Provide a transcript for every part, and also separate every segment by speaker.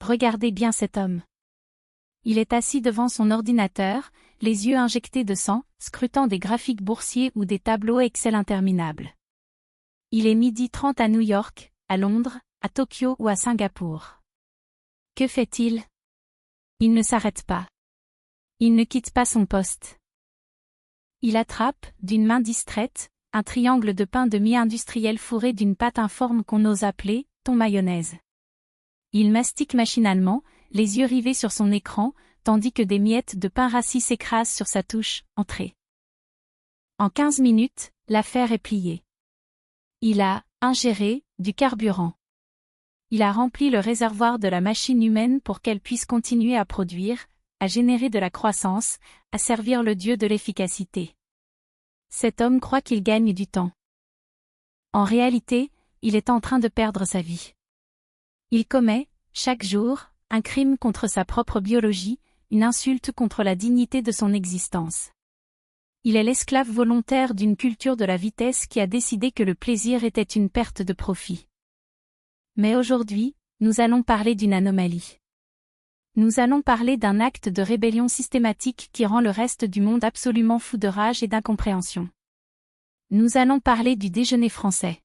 Speaker 1: Regardez bien cet homme. Il est assis devant son ordinateur, les yeux injectés de sang, scrutant des graphiques boursiers ou des tableaux Excel interminables. Il est 12h30 à New York, à Londres, à Tokyo ou à Singapour. Que fait-il? Il ne s'arrête pas. Il ne quitte pas son poste. Il attrape, d'une main distraite, un triangle de pain demi-industriel fourré d'une pâte informe qu'on ose appeler thon mayonnaise. Il mastique machinalement, les yeux rivés sur son écran, tandis que des miettes de pain rassis s'écrasent sur sa touche « Entrée ». En 15 minutes, l'affaire est pliée. Il a ingéré du carburant. Il a rempli le réservoir de la machine humaine pour qu'elle puisse continuer à produire, à générer de la croissance, à servir le dieu de l'efficacité. Cet homme croit qu'il gagne du temps. En réalité, il est en train de perdre sa vie. Il commet, chaque jour, un crime contre sa propre biologie, une insulte contre la dignité de son existence. Il est l'esclave volontaire d'une culture de la vitesse qui a décidé que le plaisir était une perte de profit. Mais aujourd'hui, nous allons parler d'une anomalie. Nous allons parler d'un acte de rébellion systématique qui rend le reste du monde absolument fou de rage et d'incompréhension. Nous allons parler du déjeuner français.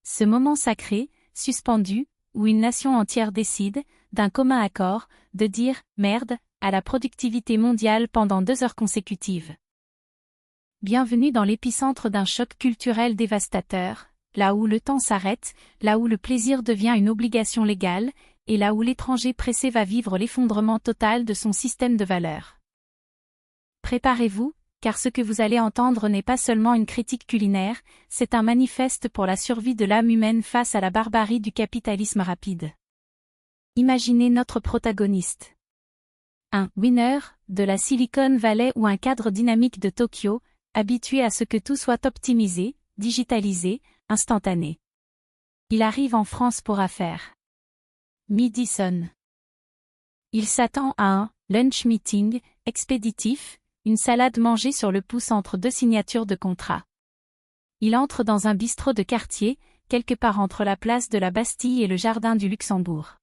Speaker 1: Ce moment sacré, suspendu, où une nation entière décide, d'un commun accord, de dire « merde » à la productivité mondiale pendant 2 heures consécutives. Bienvenue dans l'épicentre d'un choc culturel dévastateur, là où le temps s'arrête, là où le plaisir devient une obligation légale, et là où l'étranger pressé va vivre l'effondrement total de son système de valeurs. Préparez-vous, car ce que vous allez entendre n'est pas seulement une critique culinaire, c'est un manifeste pour la survie de l'âme humaine face à la barbarie du capitalisme rapide. Imaginez notre protagoniste. Un « winner » de la Silicon Valley ou un cadre dynamique de Tokyo, habitué à ce que tout soit optimisé, digitalisé, instantané. Il arrive en France pour affaires. Midi sonne. Il s'attend à un « lunch meeting » expéditif, une salade mangée sur le pouce entre 2 signatures de contrat. Il entre dans un bistrot de quartier, quelque part entre la place de la Bastille et le jardin du Luxembourg.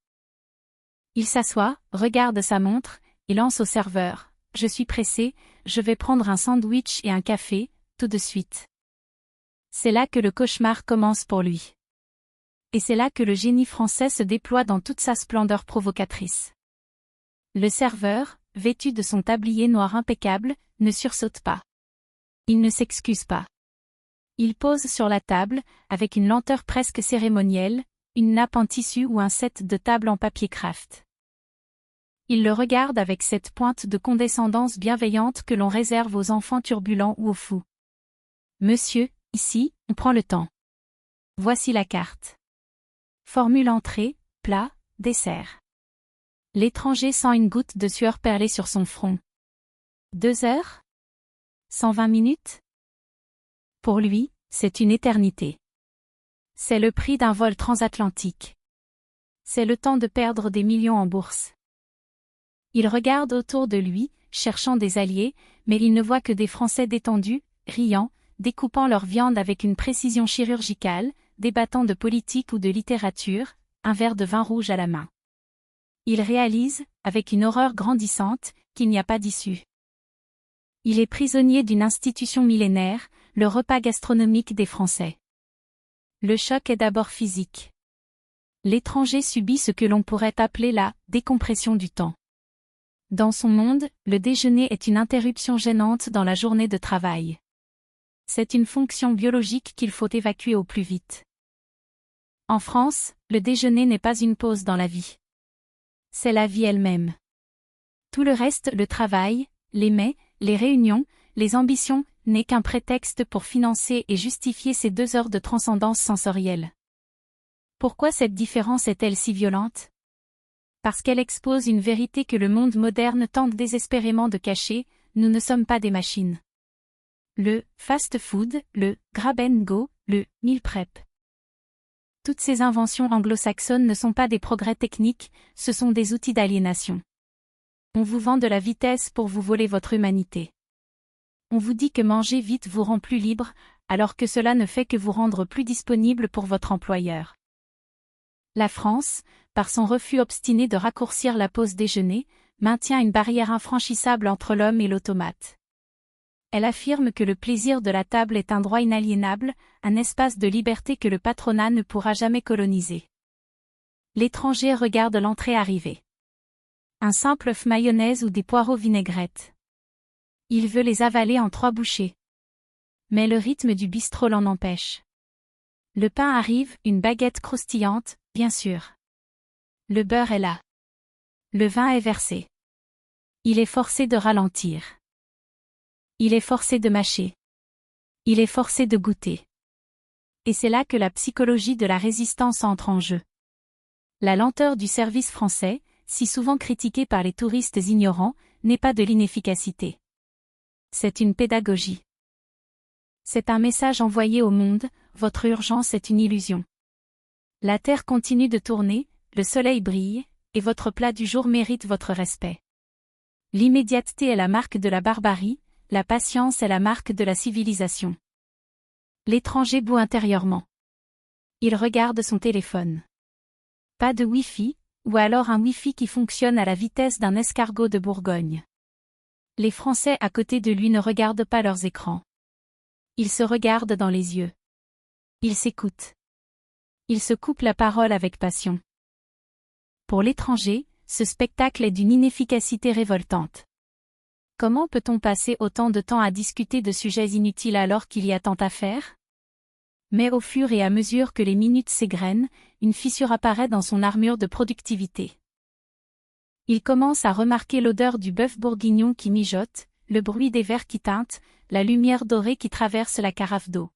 Speaker 1: Il s'assoit, regarde sa montre, et lance au serveur « Je suis pressé, je vais prendre un sandwich et un café, tout de suite. » C'est là que le cauchemar commence pour lui. Et c'est là que le génie français se déploie dans toute sa splendeur provocatrice. Le serveur, vêtu de son tablier noir impeccable, ne sursaute pas. Il ne s'excuse pas. Il pose sur la table, avec une lenteur presque cérémonielle, une nappe en tissu ou un set de table en papier craft. Il le regarde avec cette pointe de condescendance bienveillante que l'on réserve aux enfants turbulents ou aux fous. « Monsieur, ici, on prend le temps. Voici la carte. Formule entrée, plat, dessert. » L'étranger sent une goutte de sueur perler sur son front. 2 heures? 120 minutes? Pour lui, c'est une éternité. C'est le prix d'un vol transatlantique. C'est le temps de perdre des millions en bourse. Il regarde autour de lui, cherchant des alliés, mais il ne voit que des Français détendus, riant, découpant leur viande avec une précision chirurgicale, débattant de politique ou de littérature, un verre de vin rouge à la main. Il réalise, avec une horreur grandissante, qu'il n'y a pas d'issue. Il est prisonnier d'une institution millénaire, le repas gastronomique des Français. Le choc est d'abord physique. L'étranger subit ce que l'on pourrait appeler la décompression du temps. Dans son monde, le déjeuner est une interruption gênante dans la journée de travail. C'est une fonction biologique qu'il faut évacuer au plus vite. En France, le déjeuner n'est pas une pause dans la vie. C'est la vie elle-même. Tout le reste, le travail, les mets, les réunions, les ambitions, n'est qu'un prétexte pour financer et justifier ces 2 heures de transcendance sensorielle. Pourquoi cette différence est-elle si violente? Parce qu'elle expose une vérité que le monde moderne tente désespérément de cacher, nous ne sommes pas des machines. Le fast-food, le grab-and-go, le meal prep. Toutes ces inventions anglo-saxonnes ne sont pas des progrès techniques, ce sont des outils d'aliénation. On vous vend de la vitesse pour vous voler votre humanité. On vous dit que manger vite vous rend plus libre, alors que cela ne fait que vous rendre plus disponible pour votre employeur. La France, par son refus obstiné de raccourcir la pause déjeuner, maintient une barrière infranchissable entre l'homme et l'automate. Elle affirme que le plaisir de la table est un droit inaliénable, un espace de liberté que le patronat ne pourra jamais coloniser. L'étranger regarde l'entrée arriver. Un simple œuf mayonnaise ou des poireaux vinaigrettes. Il veut les avaler en 3 bouchées. Mais le rythme du bistrot l'en empêche. Le pain arrive, une baguette croustillante, bien sûr. Le beurre est là. Le vin est versé. Il est forcé de ralentir. Il est forcé de mâcher. Il est forcé de goûter. Et c'est là que la psychologie de la résistance entre en jeu. La lenteur du service français, si souvent critiquée par les touristes ignorants, n'est pas de l'inefficacité. C'est une pédagogie. C'est un message envoyé au monde, votre urgence est une illusion. La Terre continue de tourner, le soleil brille, et votre plat du jour mérite votre respect. L'immédiateté est la marque de la barbarie, la patience est la marque de la civilisation. L'étranger bout intérieurement. Il regarde son téléphone. Pas de Wi-Fi, ou alors un Wi-Fi qui fonctionne à la vitesse d'un escargot de Bourgogne. Les Français à côté de lui ne regardent pas leurs écrans. Ils se regardent dans les yeux. Ils s'écoutent. Ils se coupent la parole avec passion. Pour l'étranger, ce spectacle est d'une inefficacité révoltante. Comment peut-on passer autant de temps à discuter de sujets inutiles alors qu'il y a tant à faire? Mais au fur et à mesure que les minutes s'égrènent, une fissure apparaît dans son armure de productivité. Il commence à remarquer l'odeur du bœuf bourguignon qui mijote, le bruit des verres qui tintent, la lumière dorée qui traverse la carafe d'eau.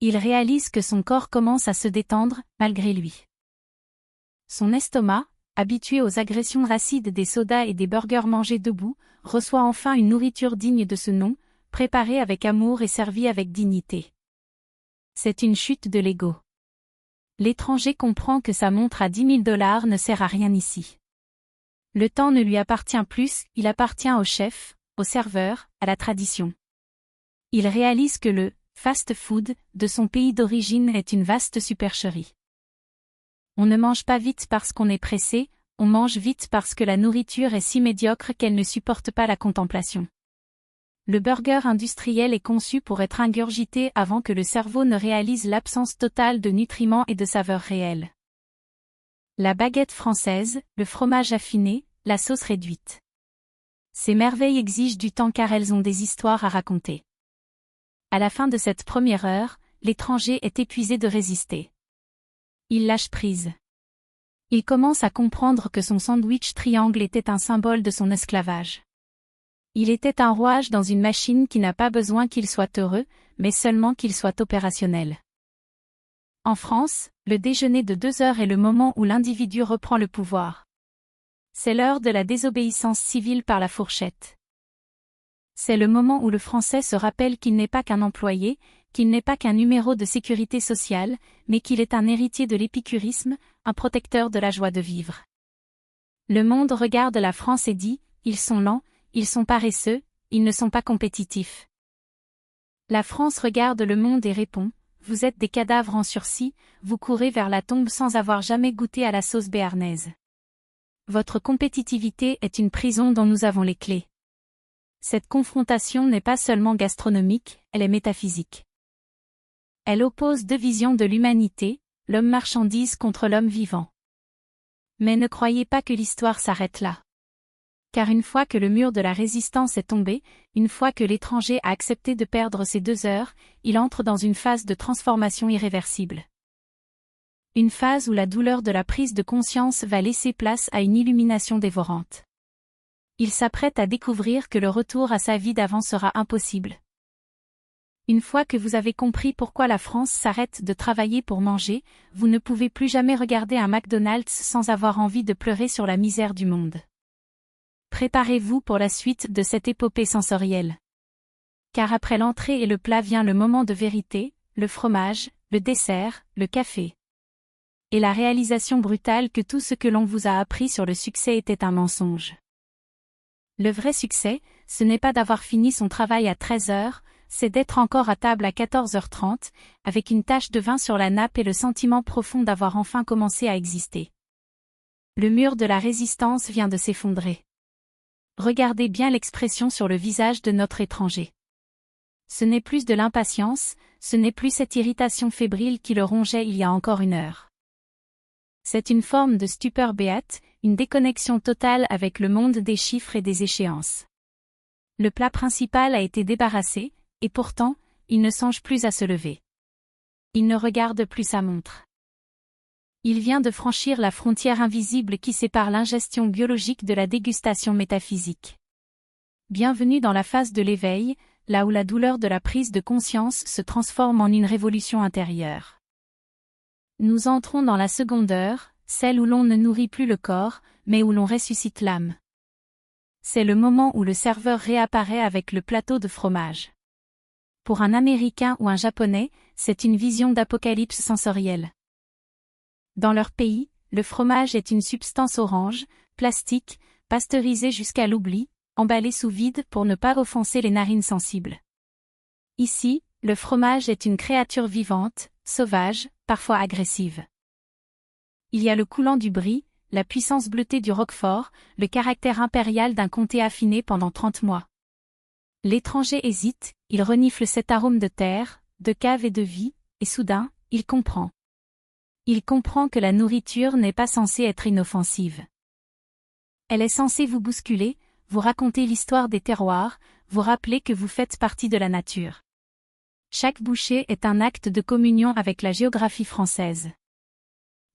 Speaker 1: Il réalise que son corps commence à se détendre, malgré lui. Son estomac, habitué aux agressions acides des sodas et des burgers mangés debout, reçoit enfin une nourriture digne de ce nom, préparée avec amour et servie avec dignité. C'est une chute de l'ego. L'étranger comprend que sa montre à $10 000 ne sert à rien ici. Le temps ne lui appartient plus, il appartient au chef, au serveur, à la tradition. Il réalise que le fast-food de son pays d'origine est une vaste supercherie. On ne mange pas vite parce qu'on est pressé, on mange vite parce que la nourriture est si médiocre qu'elle ne supporte pas la contemplation. Le burger industriel est conçu pour être ingurgité avant que le cerveau ne réalise l'absence totale de nutriments et de saveurs réelles. La baguette française, le fromage affiné, la sauce réduite. Ces merveilles exigent du temps car elles ont des histoires à raconter. À la fin de cette première heure, l'étranger est épuisé de résister. Il lâche prise. Il commence à comprendre que son sandwich triangle était un symbole de son esclavage. Il était un rouage dans une machine qui n'a pas besoin qu'il soit heureux, mais seulement qu'il soit opérationnel. En France, le déjeuner de 2 heures est le moment où l'individu reprend le pouvoir. C'est l'heure de la désobéissance civile par la fourchette. C'est le moment où le Français se rappelle qu'il n'est pas qu'un employé, qu'il n'est pas qu'un numéro de sécurité sociale, mais qu'il est un héritier de l'épicurisme, un protecteur de la joie de vivre. Le monde regarde la France et dit, ils sont lents, ils sont paresseux, ils ne sont pas compétitifs. La France regarde le monde et répond, vous êtes des cadavres en sursis, vous courez vers la tombe sans avoir jamais goûté à la sauce béarnaise. Votre compétitivité est une prison dont nous avons les clés. Cette confrontation n'est pas seulement gastronomique, elle est métaphysique. Elle oppose 2 visions de l'humanité, l'homme marchandise contre l'homme vivant. Mais ne croyez pas que l'histoire s'arrête là. Car une fois que le mur de la résistance est tombé, une fois que l'étranger a accepté de perdre ses 2 heures, il entre dans une phase de transformation irréversible. Une phase où la douleur de la prise de conscience va laisser place à une illumination dévorante. Il s'apprête à découvrir que le retour à sa vie d'avant sera impossible. Une fois que vous avez compris pourquoi la France s'arrête de travailler pour manger, vous ne pouvez plus jamais regarder un McDonald's sans avoir envie de pleurer sur la misère du monde. Préparez-vous pour la suite de cette épopée sensorielle. Car après l'entrée et le plat vient le moment de vérité, le fromage, le dessert, le café. Et la réalisation brutale que tout ce que l'on vous a appris sur le succès était un mensonge. Le vrai succès, ce n'est pas d'avoir fini son travail à 13 heures, c'est d'être encore à table à 14h30, avec une tache de vin sur la nappe et le sentiment profond d'avoir enfin commencé à exister. Le mur de la résistance vient de s'effondrer. Regardez bien l'expression sur le visage de notre étranger. Ce n'est plus de l'impatience, ce n'est plus cette irritation fébrile qui le rongeait il y a encore une heure. C'est une forme de stupeur béate, une déconnexion totale avec le monde des chiffres et des échéances. Le plat principal a été débarrassé, et pourtant, il ne songe plus à se lever. Il ne regarde plus sa montre. Il vient de franchir la frontière invisible qui sépare l'ingestion biologique de la dégustation métaphysique. Bienvenue dans la phase de l'éveil, là où la douleur de la prise de conscience se transforme en une révolution intérieure. Nous entrons dans la seconde heure, celle où l'on ne nourrit plus le corps, mais où l'on ressuscite l'âme. C'est le moment où le serveur réapparaît avec le plateau de fromage. Pour un Américain ou un Japonais, c'est une vision d'apocalypse sensorielle. Dans leur pays, le fromage est une substance orange, plastique, pasteurisée jusqu'à l'oubli, emballée sous vide pour ne pas offenser les narines sensibles. Ici, le fromage est une créature vivante, sauvage, parfois agressive. Il y a le coulant du brie, la puissance bleutée du roquefort, le caractère impérial d'un comté affiné pendant 30 mois. L'étranger hésite, il renifle cet arôme de terre, de cave et de vie, et soudain, il comprend. Il comprend que la nourriture n'est pas censée être inoffensive. Elle est censée vous bousculer, vous raconter l'histoire des terroirs, vous rappeler que vous faites partie de la nature. Chaque bouchée est un acte de communion avec la géographie française.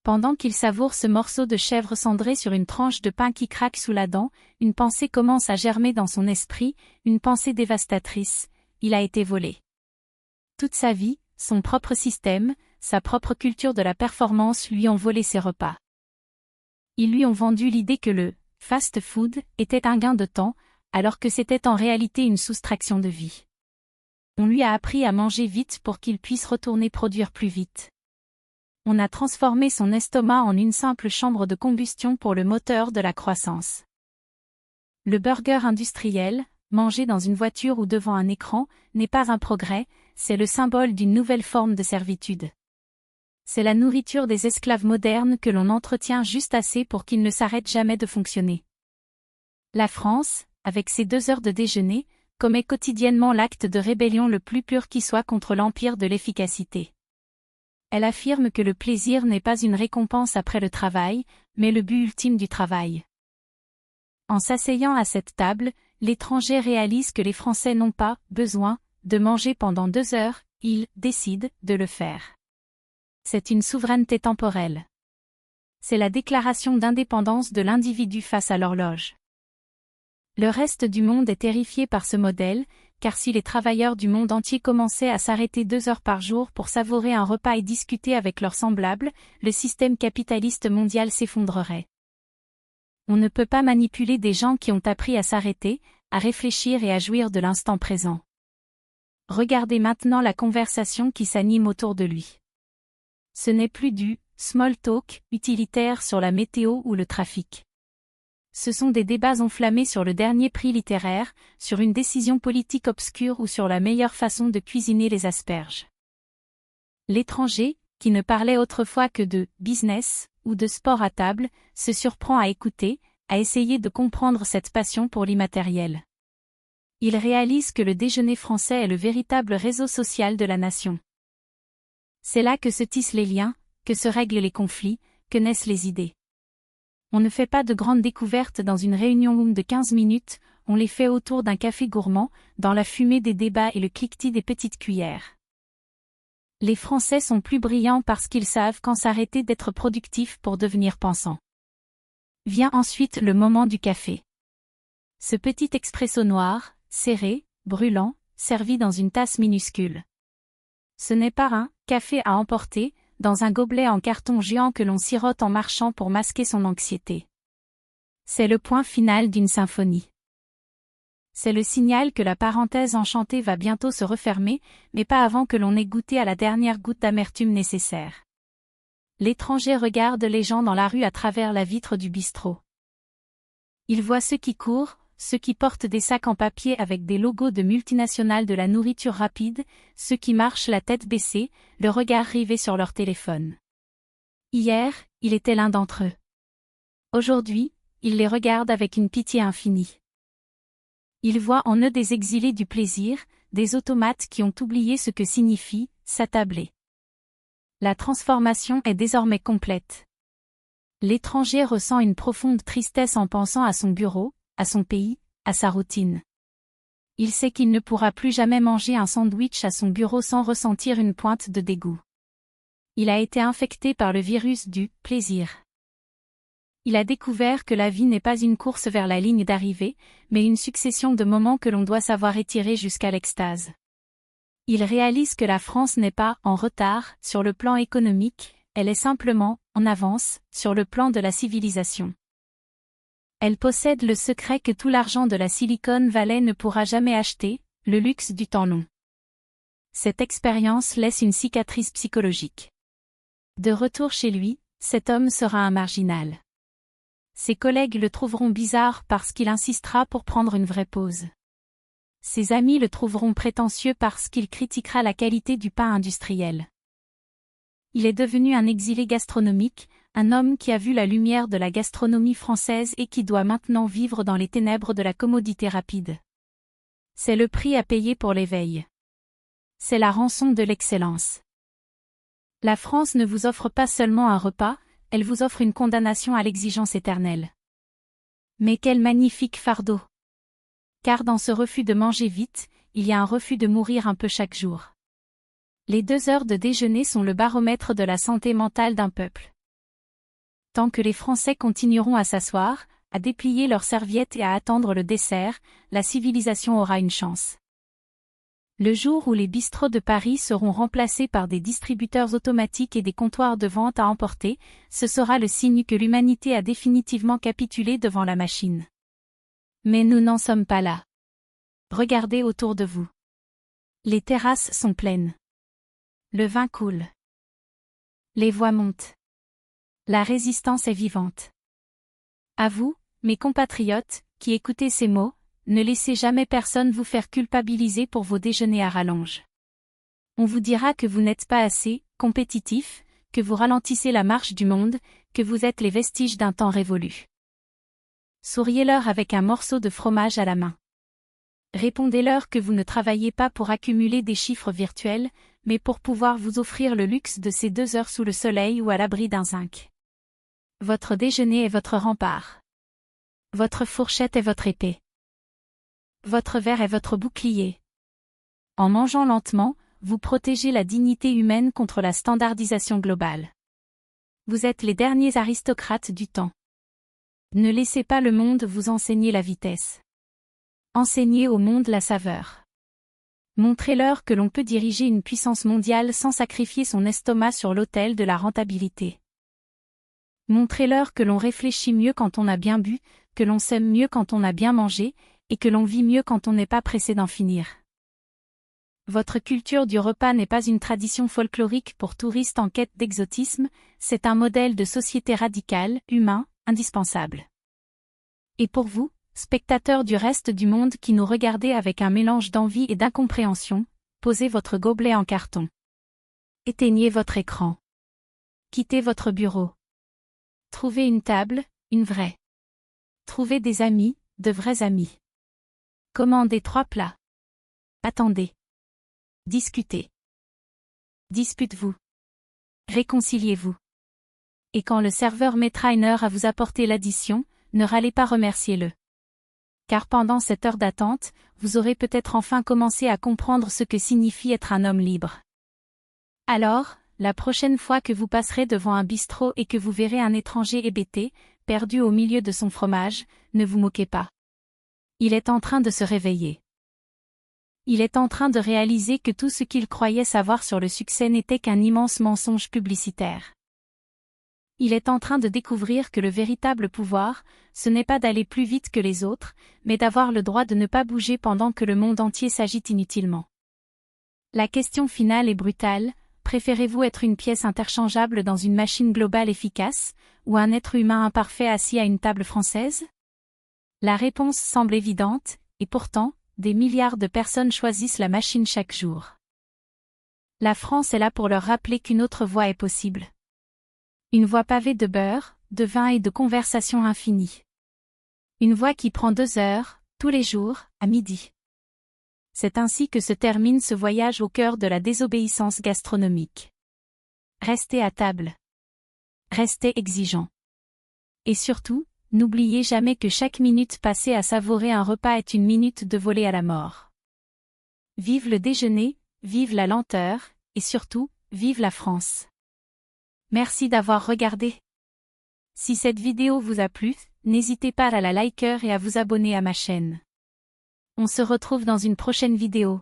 Speaker 1: Pendant qu'il savoure ce morceau de chèvre cendré sur une tranche de pain qui craque sous la dent, une pensée commence à germer dans son esprit, une pensée dévastatrice, il a été volé. Toute sa vie, son propre système, sa propre culture de la performance lui ont volé ses repas. Ils lui ont vendu l'idée que le fast-food était un gain de temps, alors que c'était en réalité une soustraction de vie. On lui a appris à manger vite pour qu'il puisse retourner produire plus vite. On a transformé son estomac en une simple chambre de combustion pour le moteur de la croissance. Le burger industriel, mangé dans une voiture ou devant un écran, n'est pas un progrès, c'est le symbole d'une nouvelle forme de servitude. C'est la nourriture des esclaves modernes que l'on entretient juste assez pour qu'ils ne s'arrêtent jamais de fonctionner. La France, avec ses 2 heures de déjeuner, commet quotidiennement l'acte de rébellion le plus pur qui soit contre l'empire de l'efficacité. Elle affirme que le plaisir n'est pas une récompense après le travail, mais le but ultime du travail. En s'asseyant à cette table, l'étranger réalise que les Français n'ont pas besoin de manger pendant 2 heures, ils décident de le faire. C'est une souveraineté temporelle. C'est la déclaration d'indépendance de l'individu face à l'horloge. Le reste du monde est terrifié par ce modèle, car si les travailleurs du monde entier commençaient à s'arrêter 2 heures par jour pour savourer un repas et discuter avec leurs semblables, le système capitaliste mondial s'effondrerait. On ne peut pas manipuler des gens qui ont appris à s'arrêter, à réfléchir et à jouir de l'instant présent. Regardez maintenant la conversation qui s'anime autour de lui. Ce n'est plus du small talk utilitaire sur la météo ou le trafic. Ce sont des débats enflammés sur le dernier prix littéraire, sur une décision politique obscure ou sur la meilleure façon de cuisiner les asperges. L'étranger, qui ne parlait autrefois que de business ou de sport à table, se surprend à écouter, à essayer de comprendre cette passion pour l'immatériel. Il réalise que le déjeuner français est le véritable réseau social de la nation. C'est là que se tissent les liens, que se règlent les conflits, que naissent les idées. On ne fait pas de grandes découvertes dans une réunion de 15 minutes, on les fait autour d'un café gourmand, dans la fumée des débats et le cliquetis des petites cuillères. Les Français sont plus brillants parce qu'ils savent quand s'arrêter d'être productifs pour devenir pensants. Vient ensuite le moment du café. Ce petit expresso noir, serré, brûlant, servi dans une tasse minuscule. Ce n'est pas un café à emporter, dans un gobelet en carton géant que l'on sirote en marchant pour masquer son anxiété. C'est le point final d'une symphonie. C'est le signal que la parenthèse enchantée va bientôt se refermer, mais pas avant que l'on ait goûté à la dernière goutte d'amertume nécessaire. L'étranger regarde les gens dans la rue à travers la vitre du bistrot. Il voit ceux qui courent, ceux qui portent des sacs en papier avec des logos de multinationales de la nourriture rapide, ceux qui marchent la tête baissée, le regard rivé sur leur téléphone. Hier, il était l'un d'entre eux. Aujourd'hui, il les regarde avec une pitié infinie. Il voit en eux des exilés du plaisir, des automates qui ont oublié ce que signifie s'attabler. La transformation est désormais complète. L'étranger ressent une profonde tristesse en pensant à son bureau, à son pays, à sa routine. Il sait qu'il ne pourra plus jamais manger un sandwich à son bureau sans ressentir une pointe de dégoût. Il a été infecté par le virus du plaisir. Il a découvert que la vie n'est pas une course vers la ligne d'arrivée, mais une succession de moments que l'on doit savoir étirer jusqu'à l'extase. Il réalise que la France n'est pas en retard sur le plan économique, elle est simplement en avance sur le plan de la civilisation. Elle possède le secret que tout l'argent de la Silicon Valley ne pourra jamais acheter, le luxe du temps long. Cette expérience laisse une cicatrice psychologique. De retour chez lui, cet homme sera un marginal. Ses collègues le trouveront bizarre parce qu'il insistera pour prendre une vraie pause. Ses amis le trouveront prétentieux parce qu'il critiquera la qualité du pain industriel. Il est devenu un exilé gastronomique, un homme qui a vu la lumière de la gastronomie française et qui doit maintenant vivre dans les ténèbres de la commodité rapide. C'est le prix à payer pour l'éveil. C'est la rançon de l'excellence. La France ne vous offre pas seulement un repas, elle vous offre une condamnation à l'exigence éternelle. Mais quel magnifique fardeau! Car dans ce refus de manger vite, il y a un refus de mourir un peu chaque jour. Les 2 heures de déjeuner sont le baromètre de la santé mentale d'un peuple. Tant que les Français continueront à s'asseoir, à déplier leurs serviettes et à attendre le dessert, la civilisation aura une chance. Le jour où les bistrots de Paris seront remplacés par des distributeurs automatiques et des comptoirs de vente à emporter, ce sera le signe que l'humanité a définitivement capitulé devant la machine. Mais nous n'en sommes pas là. Regardez autour de vous. Les terrasses sont pleines. Le vin coule. Les voix montent. La résistance est vivante. À vous, mes compatriotes, qui écoutez ces mots, ne laissez jamais personne vous faire culpabiliser pour vos déjeuners à rallonge. On vous dira que vous n'êtes pas assez compétitif, que vous ralentissez la marche du monde, que vous êtes les vestiges d'un temps révolu. Souriez-leur avec un morceau de fromage à la main. Répondez-leur que vous ne travaillez pas pour accumuler des chiffres virtuels, mais pour pouvoir vous offrir le luxe de ces 2 heures sous le soleil ou à l'abri d'un zinc. Votre déjeuner est votre rempart. Votre fourchette est votre épée. Votre verre est votre bouclier. En mangeant lentement, vous protégez la dignité humaine contre la standardisation globale. Vous êtes les derniers aristocrates du temps. Ne laissez pas le monde vous enseigner la vitesse. Enseignez au monde la saveur. Montrez-leur que l'on peut diriger une puissance mondiale sans sacrifier son estomac sur l'autel de la rentabilité. Montrez-leur que l'on réfléchit mieux quand on a bien bu, que l'on s'aime mieux quand on a bien mangé, et que l'on vit mieux quand on n'est pas pressé d'en finir. Votre culture du repas n'est pas une tradition folklorique pour touristes en quête d'exotisme, c'est un modèle de société radical, humain, indispensable. Et pour vous, spectateurs du reste du monde qui nous regardez avec un mélange d'envie et d'incompréhension, posez votre gobelet en carton. Éteignez votre écran. Quittez votre bureau. Trouvez une table, une vraie. Trouvez des amis, de vrais amis. Commandez 3 plats. Attendez. Discutez. Disputez-vous. Réconciliez-vous. Et quand le serveur mettra une heure à vous apporter l'addition, ne râlez pas, remerciez-le. Car pendant cette heure d'attente, vous aurez peut-être enfin commencé à comprendre ce que signifie être un homme libre. Alors, la prochaine fois que vous passerez devant un bistrot et que vous verrez un étranger hébété, perdu au milieu de son fromage, ne vous moquez pas. Il est en train de se réveiller. Il est en train de réaliser que tout ce qu'il croyait savoir sur le succès n'était qu'un immense mensonge publicitaire. Il est en train de découvrir que le véritable pouvoir, ce n'est pas d'aller plus vite que les autres, mais d'avoir le droit de ne pas bouger pendant que le monde entier s'agite inutilement. La question finale est brutale, préférez-vous être une pièce interchangeable dans une machine globale efficace, ou un être humain imparfait assis à une table française ? La réponse semble évidente, et pourtant, des milliards de personnes choisissent la machine chaque jour. La France est là pour leur rappeler qu'une autre voie est possible. Une voie pavée de beurre, de vin et de conversations infinies. Une voie qui prend 2 heures, tous les jours, à midi. C'est ainsi que se termine ce voyage au cœur de la désobéissance gastronomique. Restez à table. Restez exigeant. Et surtout, n'oubliez jamais que chaque minute passée à savourer un repas est une minute de volée à la mort. Vive le déjeuner, vive la lenteur, et surtout, vive la France. Merci d'avoir regardé. Si cette vidéo vous a plu, n'hésitez pas à la liker et à vous abonner à ma chaîne. On se retrouve dans une prochaine vidéo.